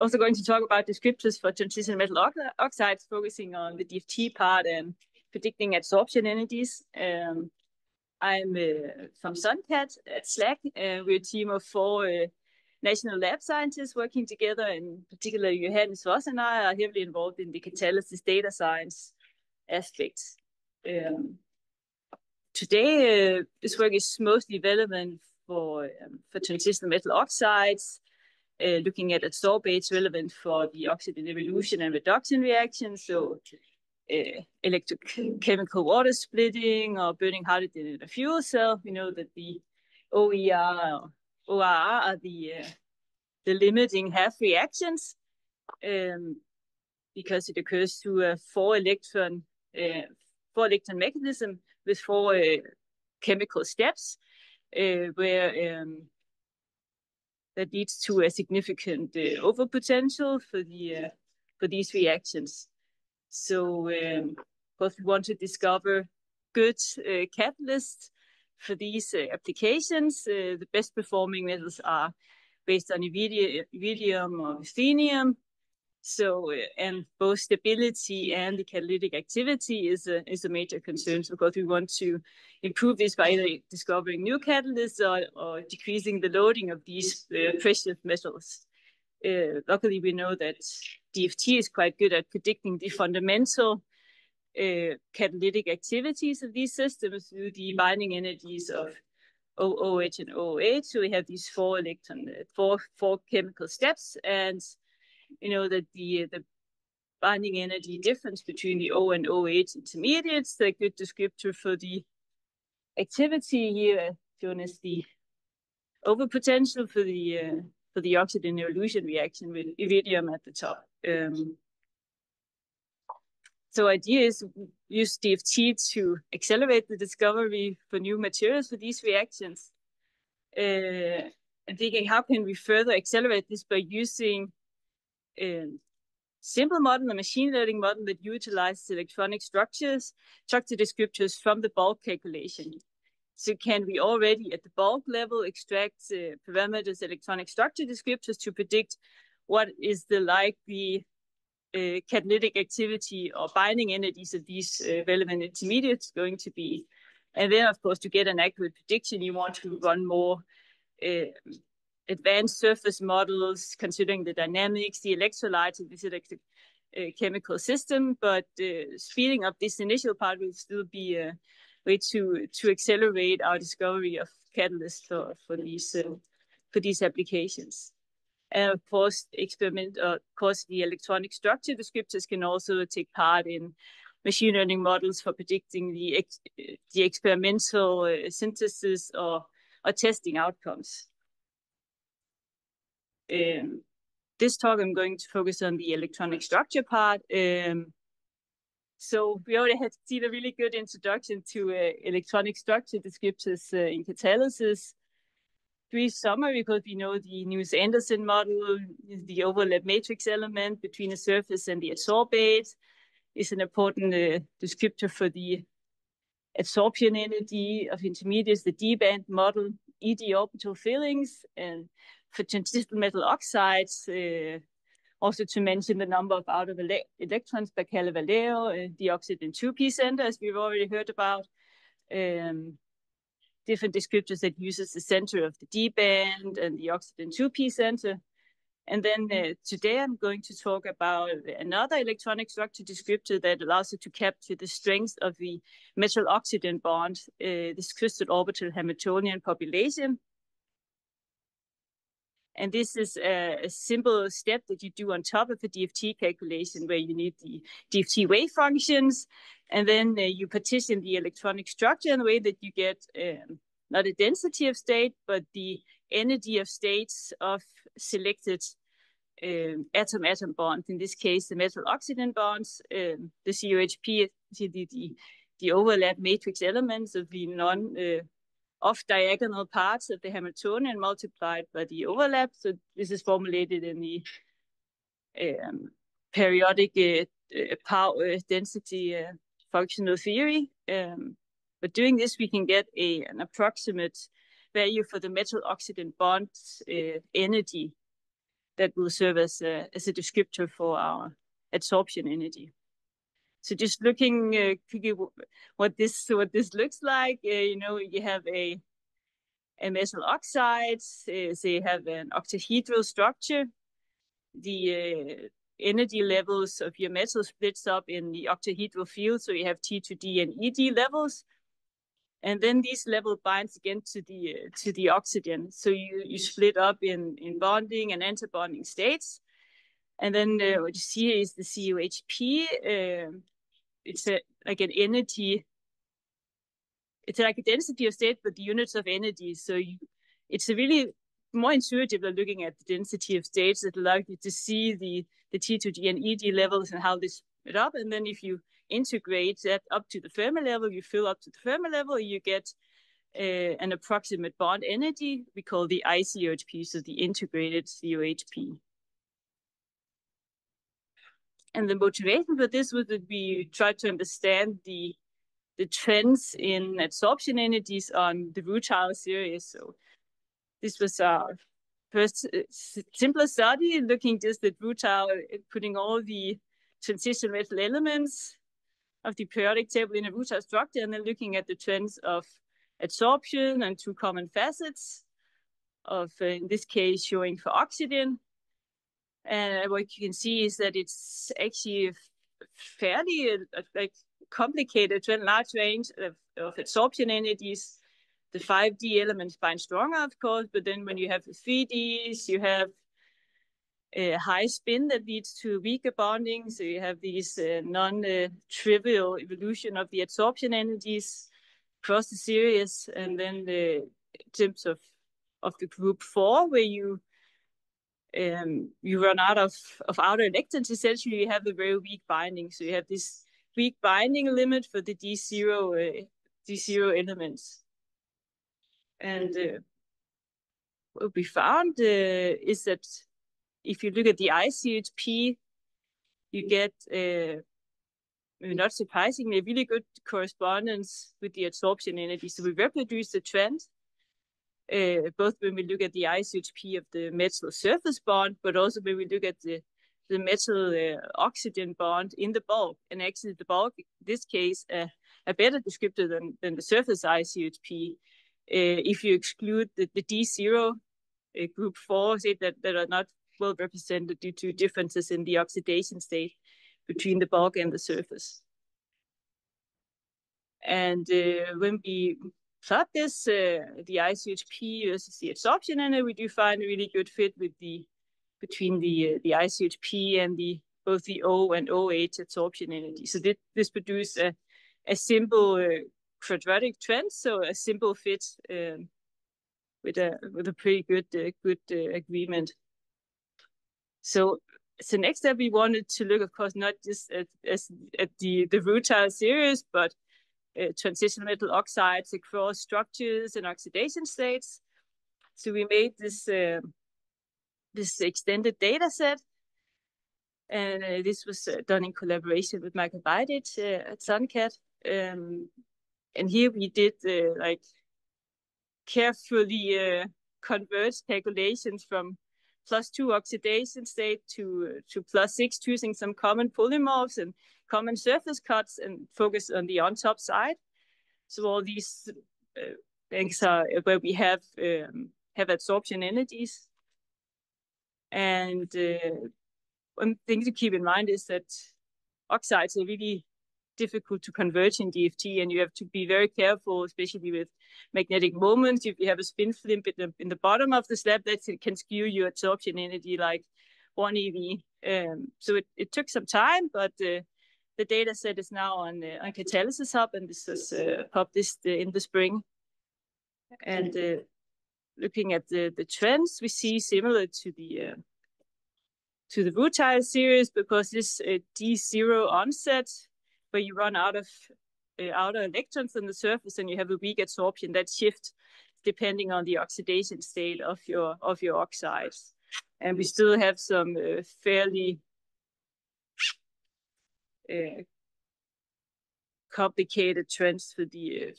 also going to talk about descriptors for transition metal oxides, focusing on the DFT part and predicting adsorption energies. I'm from SunCat at SLAC. We're a team of 4 national lab scientists working together. In particular, Johannes Voss and I are heavily involved in the catalysis data science aspects. Today, this work is mostly relevant for transitional metal oxides, looking at adsorbates relevant for the oxygen evolution and reduction reactions. So electrochemical water splitting or burning hydrogen in a fuel cell. We know that the OER or ORR are the limiting half reactions because it occurs through a 4-electron mechanism with 4 chemical steps, where that leads to a significant overpotential for these reactions. So, of course, we want to discover good catalysts for these applications. The best performing metals are based on iridium or ruthenium. So, and both stability and the catalytic activity is a major concern. So, of course, we want to improve this by either discovering new catalysts or decreasing the loading of these precious metals. Luckily, we know that DFT is quite good at predicting the fundamental catalytic activities of these systems through the binding energies of OOH and OOH. So we have these 4 chemical steps, and you know that the binding energy difference between the O and OH intermediates, they're a good descriptor for the activity here, shown as the overpotential for the oxygen evolution reaction with iridium at the top. So idea is use DFT to accelerate the discovery for new materials for these reactions. And thinking, how can we further accelerate this by using a simple model, a machine learning model that utilizes electronic structure descriptors from the bulk calculation. So can we already at the bulk level extract parameters, electronic structure descriptors to predict what is the likely catalytic activity or binding energies of these relevant intermediates going to be? And then, of course, to get an accurate prediction, you want to run more advanced surface models, considering the dynamics, the electrolytes of this chemical system. But speeding up this initial part will still be a way to accelerate our discovery of catalysts for these applications. And of course, the electronic structure descriptors can also take part in machine learning models for predicting the experimental synthesis or testing outcomes. This talk, I'm going to focus on the electronic structure part. So we already had seen a really good introduction to electronic structure descriptors in catalysis. Brief summary, because we know the Newes-Anderson model, the overlap matrix element between the surface and the adsorbate is an important descriptor for the adsorption energy of intermediates, the D-band model, ED orbital fillings, and for transitional metal oxides, also to mention the number of out of electrons per Calle-Valero, the oxygen 2p center, as we've already heard about, different descriptors that uses the center of the D-band and the oxygen 2p center. And then today I'm going to talk about another electronic structure descriptor that allows you to capture the strength of the metal-oxygen bond, this crystal orbital Hamiltonian population. And this is a simple step that you do on top of the DFT calculation, where you need the DFT wave functions. And then you partition the electronic structure in a way that you get not a density of state, but the energy of states of selected atom-atom bonds. In this case, the metal-oxygen bonds, the COHP, the overlap matrix elements of the off-diagonal parts of the Hamiltonian multiplied by the overlap. So this is formulated in the periodic power density functional theory. But doing this, we can get an approximate value for the metal-oxygen bonds energy. that will serve as a descriptor for our adsorption energy. So just looking quickly what this looks like, you have a metal oxide, so you have an octahedral structure. The energy levels of your metal splits up in the octahedral field, so you have T to D and ED levels. And then these level binds again to the oxygen. So you split up in bonding and antibonding states. And then what you see is the COHP. It's like an energy. It's like a density of state, but the units of energy. So it's a really more intuitive than looking at the density of states that allows you to see the T to D and ED levels and how they split up. And then if you integrate that up to the Fermi level, you fill up to the Fermi level, you get an approximate bond energy we call the ICOHP, so the integrated COHP. And the motivation for this was that we tried to understand the trends in adsorption energies on the rutile series. So this was our first simpler study, looking just at rutile, putting all the transition metal elements of the periodic table in a rutile structure, and then looking at the trends of adsorption and two common facets of, in this case, showing for oxygen. And what you can see is that it's actually fairly like complicated to a large range of adsorption energies. The 5D elements bind stronger, of course, but then when you have the 3Ds, you have a high spin that leads to weaker bonding. So you have these non-trivial evolution of the adsorption energies across the series. And then in terms of the group 4, where you run out of outer electrons, essentially you have a very weak binding. So you have this weak binding limit for the D0 elements. And what we found is that if you look at the ICHP, you get, not surprisingly, a really good correspondence with the adsorption energy. So we reproduce the trend, both when we look at the ICHP of the metal surface bond, but also when we look at the metal oxygen bond in the bulk. And actually the bulk, in this case, a better descriptor than the surface ICHP. If you exclude the D0 group 4, say that are not well represented due to differences in the oxidation state between the bulk and the surface. And when we plot this, the ICHP versus the adsorption energy, we do find a really good fit with between the ICHP and both the O and OH adsorption energy. So this produced a simple quadratic trend, so a simple fit with a pretty good agreement. So next step, we wanted to look, of course, not just at the rutile series, but transition metal oxides across structures and oxidation states. So we made this extended data set, and this was done in collaboration with Michael Beidich at SunCat. And here we did carefully converge calculations from +2 oxidation state to +6, choosing some common polymorphs and common surface cuts and focus on the on-top side. So all these things are where we have adsorption energies. And one thing to keep in mind is that oxides are really difficult to converge in DFT, and you have to be very careful, especially with magnetic moments. If you have a spin flip in the bottom of the slab, that can skew your adsorption energy like 1 eV. So it took some time, but the data set is now on Catalysis Hub, and this was published in the spring. And looking at the trends, we see similar to the rutile series, because this D0 onset, where you run out of outer electrons on the surface and you have a weak adsorption, that shifts depending on the oxidation state of your oxides. And we still have some fairly complicated trends for the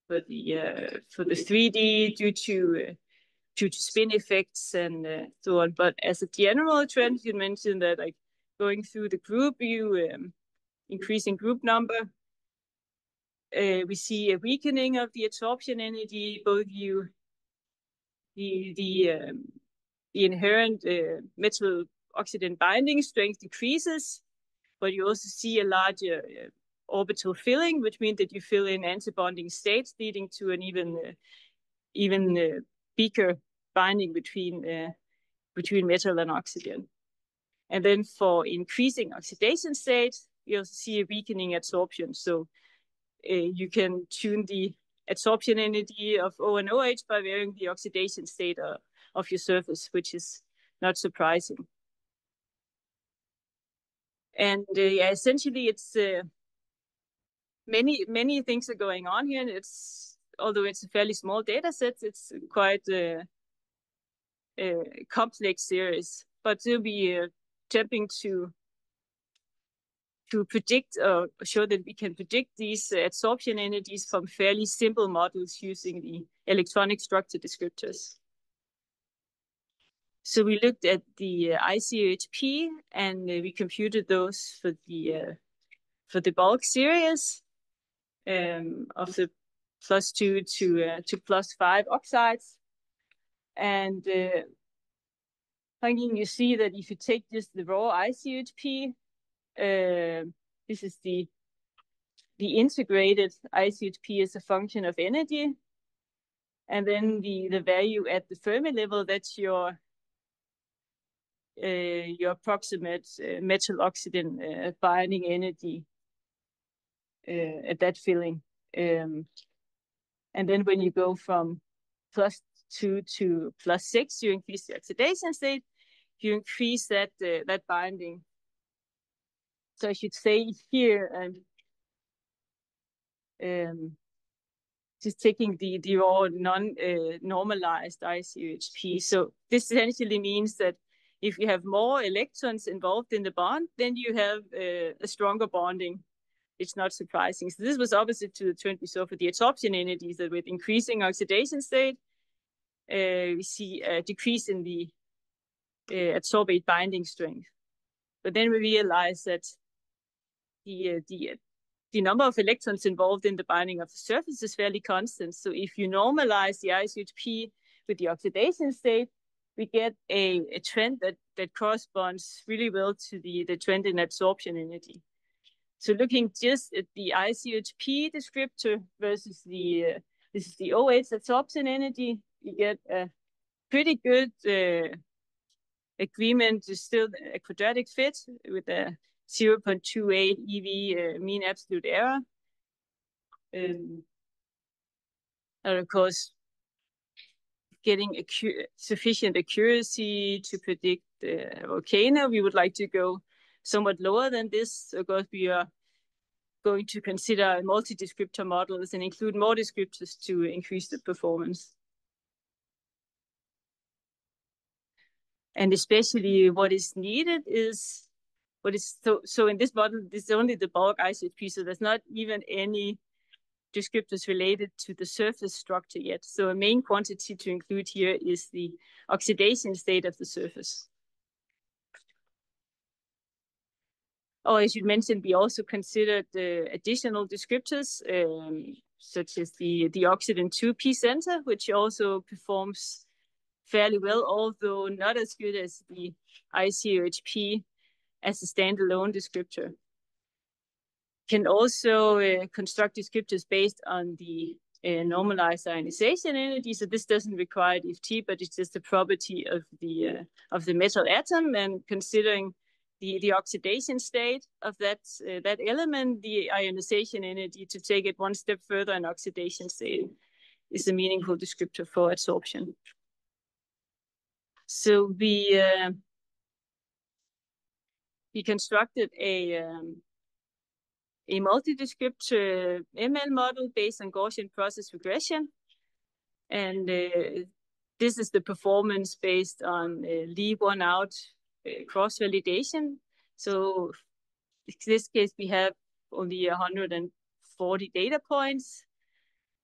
3D due to due to spin effects and so on. But as a general trend, you mentioned that like going through the group, you increasing group number. We see a weakening of the adsorption energy. Both the inherent metal oxygen binding strength decreases, but you also see a larger orbital filling, which means that you fill in antibonding states, leading to an even weaker binding between metal and oxygen. And then for increasing oxidation states, you also see a weakening adsorption. So you can tune the adsorption energy of O and OH by varying the oxidation state of your surface, which is not surprising. And yeah, essentially, it's many things are going on here. And although it's a fairly small data set, it's quite a complex series. But we'll be attempting to predict or show that we can predict these adsorption energies from fairly simple models using the electronic structure descriptors. So we looked at the ICOHP and we computed those for the bulk series of the +2 to +5 oxides. And you see that if you take just the raw ICOHP, this is the integrated ICOHP as a function of energy, and then the value at the Fermi level, that's your approximate metal oxygen binding energy at that filling. And then when you go from +2 to +6, you increase the oxidation state, you increase that binding. So I should say here, just taking the raw non-normalized ICOHP. So this essentially means that if you have more electrons involved in the bond, then you have a stronger bonding. It's not surprising. So this was opposite to the trend we saw for the adsorption energies, that with increasing oxidation state, we see a decrease in the adsorbate binding strength. But then we realize that the number of electrons involved in the binding of the surface is fairly constant. So if you normalize the ICOHP with the oxidation state, we get a trend that corresponds really well to the trend in adsorption energy. So looking just at the ICOHP descriptor versus this is the OH adsorption energy, you get a pretty good agreement. Is still a quadratic fit with a 0.28 EV mean absolute error. And of course, getting sufficient accuracy to predict the volcano, we would like to go somewhat lower than this. Of course, we are going to consider multi-descriptor models and include more descriptors to increase the performance. And especially what is needed is so in this model, this is only the bulk ICOHP, so there's not even any descriptors related to the surface structure yet. So a main quantity to include here is the oxidation state of the surface. Oh, as you mentioned, we also considered additional descriptors, such as the oxygen 2p center, which also performs fairly well, although not as good as the ICOHP as a standalone descriptor. Can also construct descriptors based on the normalized ionization energy. So this doesn't require DFT, but it's just a property of the metal atom, and considering the oxidation state of that element, the ionization energy, to take it one step further in oxidation state, is a meaningful descriptor for adsorption. So we constructed a multi-descriptor ML model based on Gaussian process regression. And this is the performance based on leave one out cross-validation. So in this case, we have only 140 data points.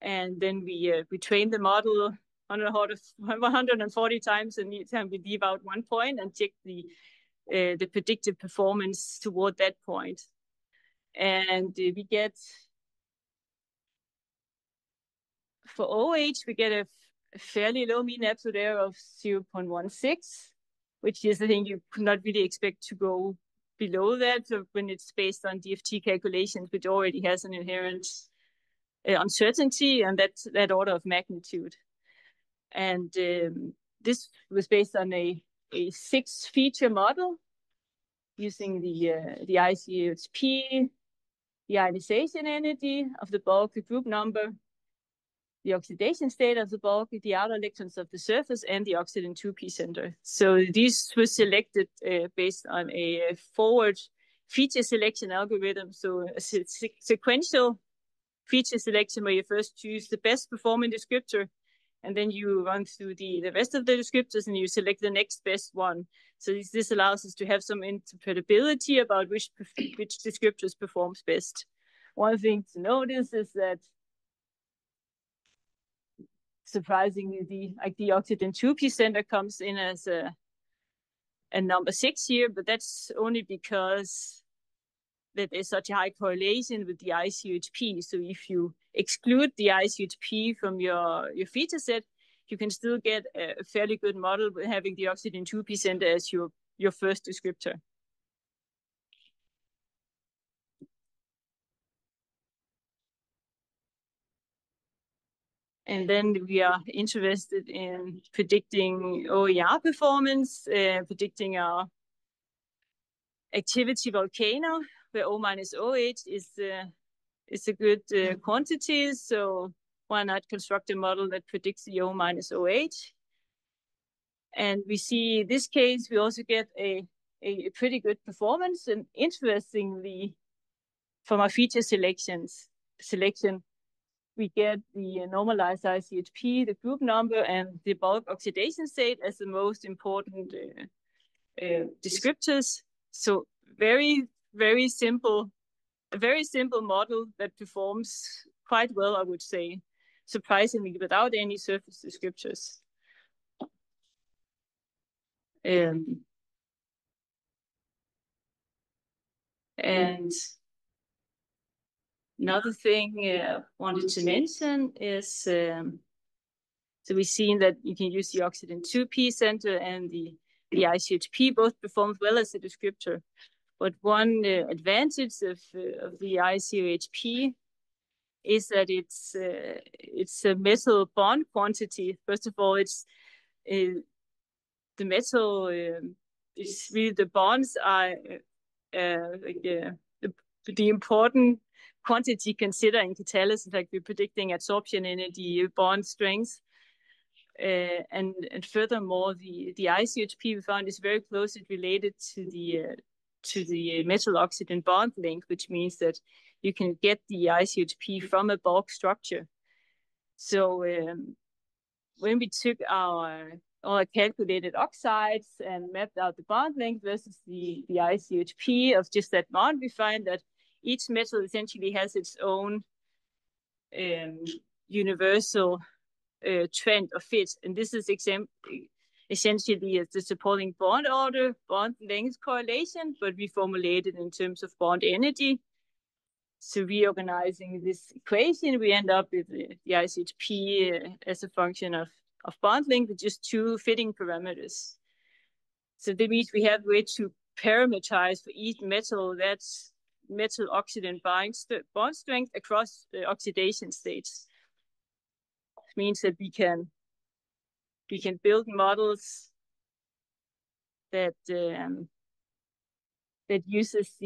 And then we train the model 140 times, and each time we leave out 1 point and check the predictive performance toward that point. And we get, for OH, we get a fairly low mean absolute error of 0.16, which is a thing you could not really expect to go below that when it's based on DFT calculations, which already has an inherent uncertainty and that order of magnitude. And this was based on a 6-feature model using the ICHP, the ionization energy of the bulk, the group number, the oxidation state of the bulk, the outer electrons of the surface, and the oxygen 2p center. So these were selected based on a forward feature selection algorithm. So a sequential feature selection where you first choose the best performing descriptor, and then you run through the rest of the descriptors and you select the next best one. So this allows us to have some interpretability about which descriptors performs best. One thing to notice is that surprisingly, the oxygen 2p center comes in as a number 6 here, but that's only because that there's such a high correlation with the ICHP. So if you exclude the ICHP from your feature set, you can still get a fairly good model with having the oxygen 2p center as your first descriptor. And then we are interested in predicting OER performance, predicting our activity volcano, where O minus OH is a good quantity. So why not construct a model that predicts the O minus OH? And we see in this case, we also get a pretty good performance. And interestingly, from our feature selection, we get the normalized ICHP, the group number, and the bulk oxidation state as the most important descriptors. So very, very simple, a very simple model that performs quite well, I would say, surprisingly, without any surface descriptors. And another thing I wanted to mention is, so we've seen that you can use the oxygen 2p center and the ICHP both performed well as a descriptor. But one advantage of the ICHP is that it's a metal bond quantity. First of all, it's the metal. It's really the bonds are the important quantity considering catalysis, like we're predicting adsorption energy, bond strength. And furthermore, the ICHP we found is very closely related to the metal oxygen bond length, which means that you can get the ICHP from a bulk structure. So when we took our calculated oxides and mapped out the bond length versus the ICHP of just that bond, we find that each metal essentially has its own universal trend or fit. And this is essentially the supporting bond order, bond length correlation, but we formulate it in terms of bond energy. So reorganizing this equation, we end up with the ICHP as a function of bond length with just 2 fitting parameters. So that means we have a way to parameterize for each metal that's metal oxygen bond strength across the oxidation states. It means that we can build models that uses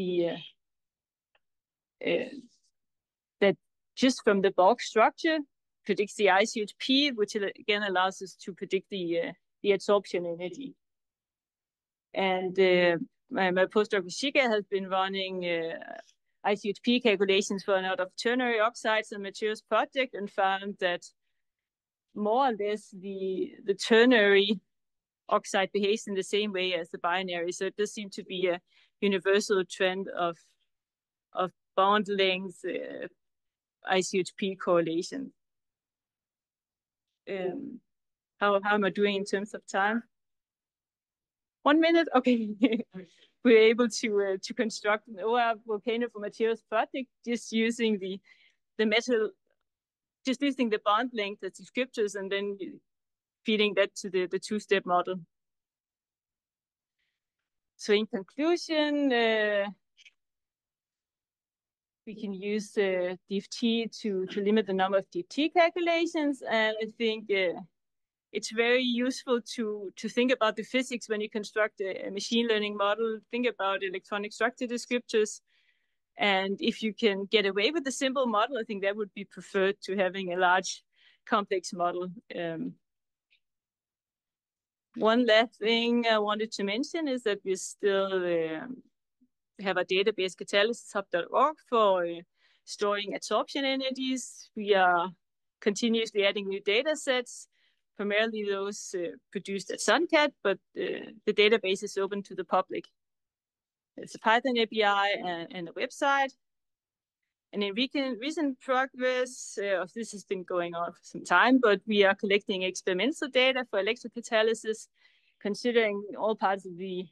that just from the bulk structure predicts the ICHP, which again allows us to predict the adsorption energy. And my postdoc Shika has been running ICHP calculations for a lot of ternary oxides and materials project and found that more or less the ternary oxide behaves in the same way as the binary. So it does seem to be a universal trend of bond length ICHP correlation. How am I doing in terms of time? 1 minute? Okay. We're able to construct an OR volcano for materials project just using the metal, just using the bond length as descriptors and then feeding that to the two-step model. So in conclusion, we can use DFT to limit the number of DFT calculations, and I think it's very useful to think about the physics when you construct a machine learning model. Think about electronic structure descriptors, and if you can get away with a simple model, I think that would be preferred to having a large, complex model. One last thing I wanted to mention is that we still have a database, catalysis-hub.org, for storing adsorption energies. We are continuously adding new data sets, primarily those produced at SUNCAT, but the database is open to the public. There's a Python API and a website. And in recent progress, this has been going on for some time, but we are collecting experimental data for electrocatalysis, considering all parts of the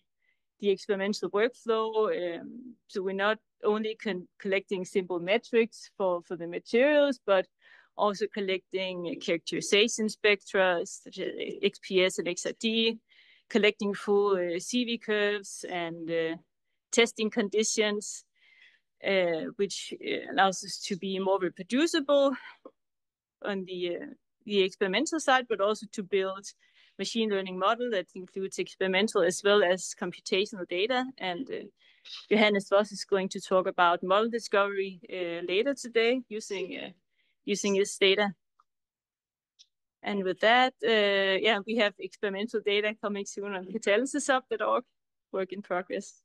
experimental workflow. So we're not only collecting simple metrics for the materials, but also collecting characterization spectra, such as XPS and XRD, collecting full CV curves and testing conditions, which allows us to be more reproducible on the experimental side, but also to build machine learning model that includes experimental as well as computational data. And Johannes Voss is going to talk about model discovery later today using this data. And with that, we have experimental data coming soon on catalysis-hub.org, work in progress.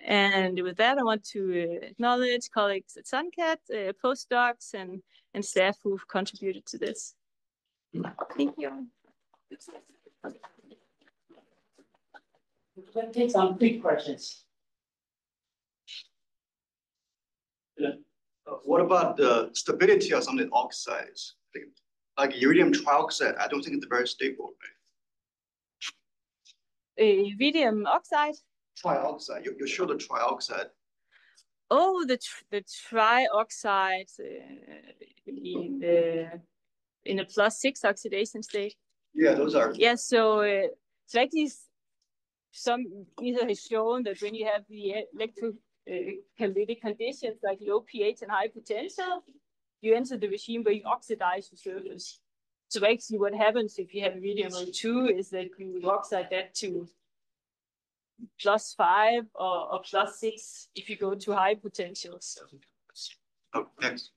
And with that, I want to acknowledge colleagues at SUNCAT, postdocs, and staff who've contributed to this. Thank you. Let's take some quick questions. What about the stability of some of the oxides? Like iridium trioxide, I don't think it's very stable, right? Iridium oxide? Trioxide. You show the trioxide. Oh, the trioxide in a +6 oxidation state. Yeah, those are. Yeah, so actually some either has shown that when you have the electrolytic conditions like low pH and high potential, you enter the regime where you oxidize the surface. So actually what happens if you have iridium O2 is that you oxide that to +5 or +6 if you go to high potentials. Oh, thanks.